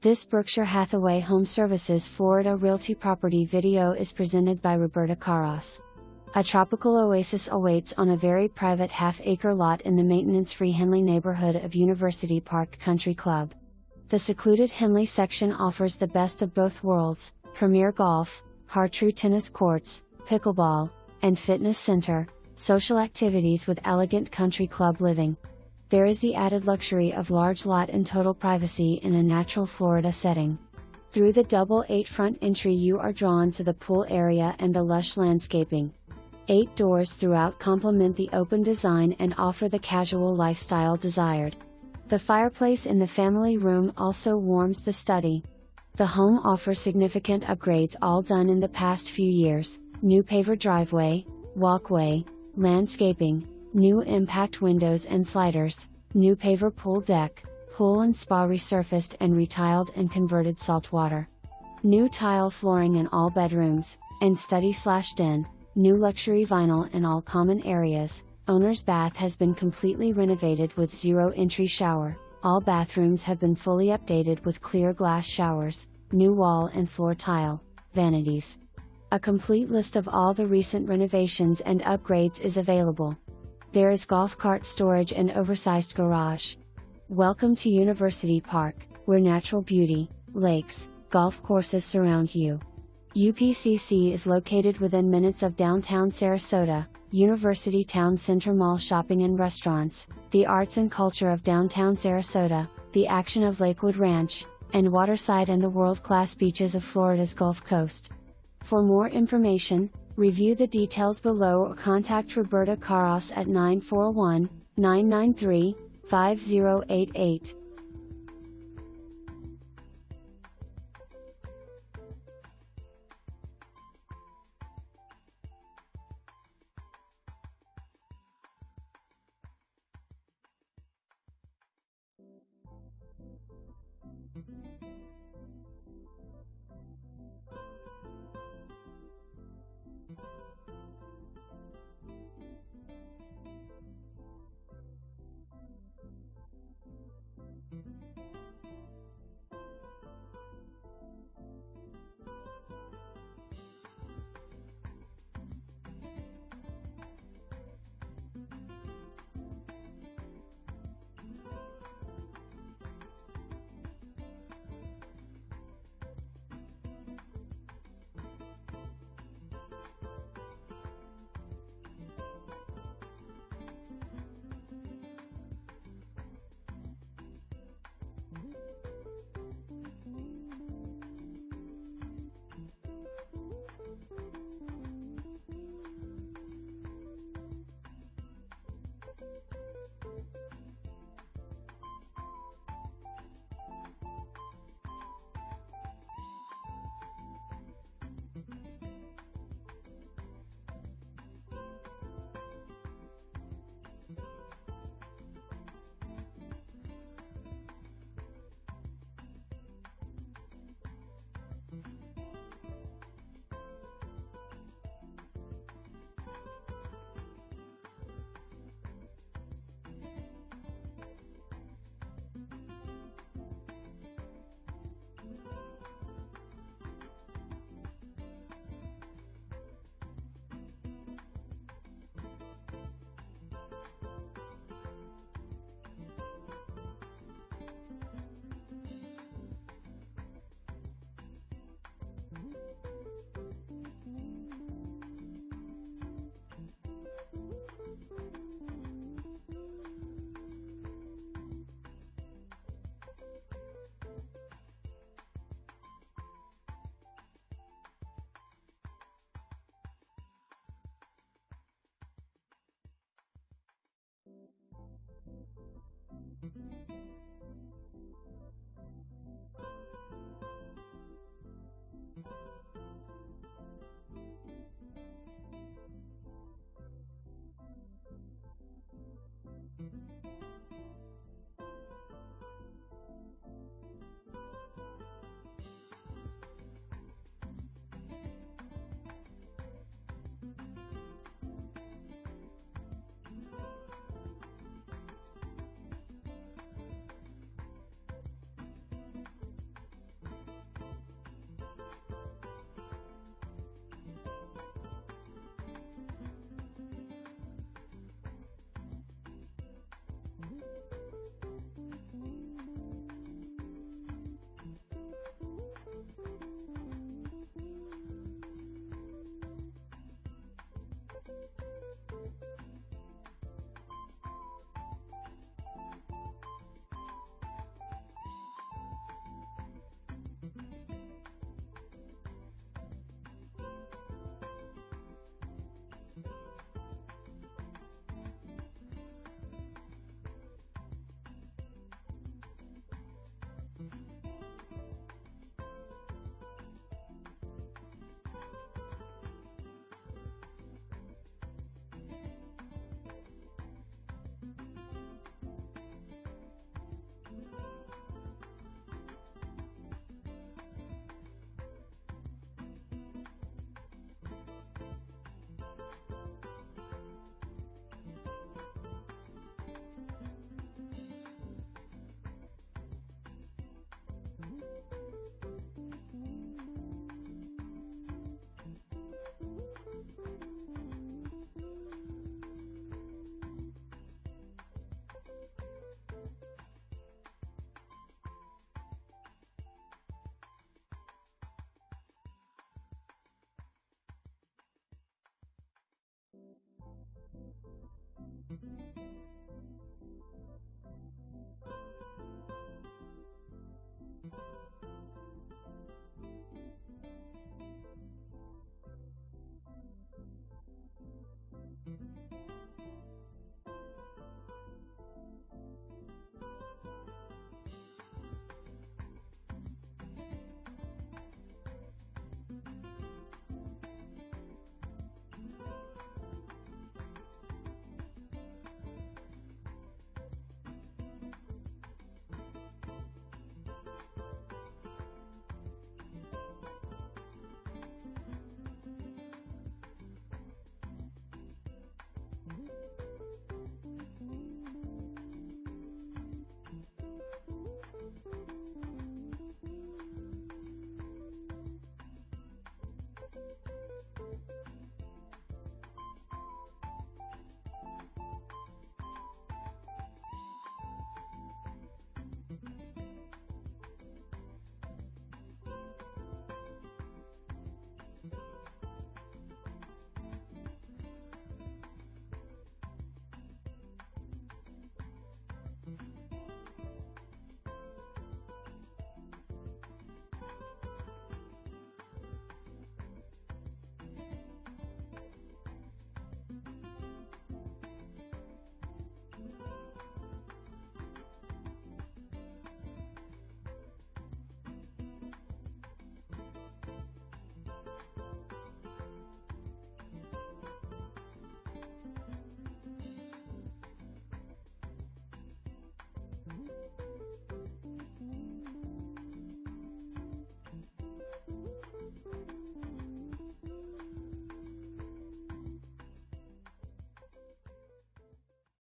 This Berkshire Hathaway HomeServices Florida Realty property video is presented by Roberta Carros. A tropical oasis awaits on a very private half-acre lot in the maintenance-free Henley neighborhood of University Park Country Club. The secluded Henley section offers the best of both worlds: premier golf, har-tru tennis courts, pickleball, and fitness center, social activities with elegant country club living. There is the added luxury of large lot and total privacy in a natural Florida setting. Through the double 8 front entry you are drawn to the pool area and the lush landscaping. 8 doors throughout complement the open design and offer the casual lifestyle desired. The fireplace in the family room also warms the study. The home offers significant upgrades all done in the past few years: new paver driveway, walkway, landscaping, new impact windows and sliders, new paver pool deck, pool and spa resurfaced and retiled and converted saltwater. New tile flooring in all bedrooms, and study/den, new luxury vinyl in all common areas. Owner's bath has been completely renovated with zero entry shower. All bathrooms have been fully updated with clear glass showers, new wall and floor tile, vanities. A complete list of all the recent renovations and upgrades is available. There is golf cart storage and oversized garage. Welcome to University Park, where natural beauty, lakes, golf courses surround you. UPCC is located within minutes of downtown Sarasota, University Town Center Mall shopping and restaurants, the arts and culture of downtown Sarasota, the action of Lakewood Ranch, and Waterside and the world-class beaches of Florida's Gulf Coast. For more information, review the details below or contact Roberta Carros at 941-993-5088.